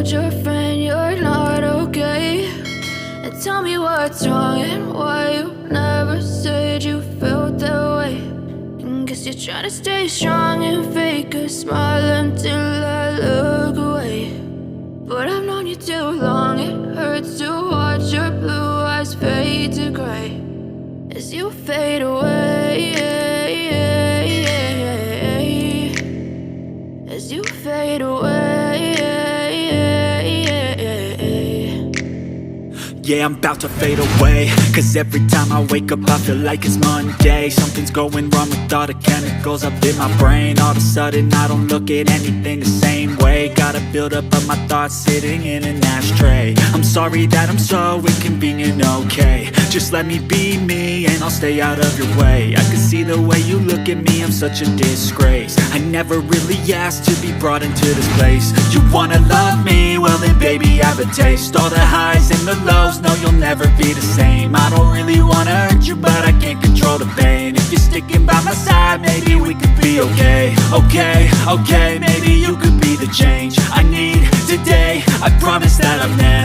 told your friend you're not okay, and tell me what's wrong and why you never said you felt that way. And guess you're trying to stay strong and fake a smile until I look away. But I've known you too long, it hurts to watch your blue eyes fade to gray as you fade away, as you fade away. Yeah, I'm about to fade away, cause every time I wake up I feel like it's Monday. Something's going wrong with all the chemicals up in my brain. All of a sudden I don't look at anything the same way. Got a buildup of my thoughts sitting in an ashtray. I'm sorry that I'm so inconvenient, okay. Just let me be me and I'll stay out of your way. I can see the way you look at me, I'm such a disgrace. I never really asked to be brought into this place. You wanna love me? Well then baby have a taste. All the highs and the lows, no you'll never be the same. I don't really wanna hurt you but I can't control the pain. If you're sticking by my side maybe we could be okay. Okay, maybe you could be the change I need today. I promise that I've never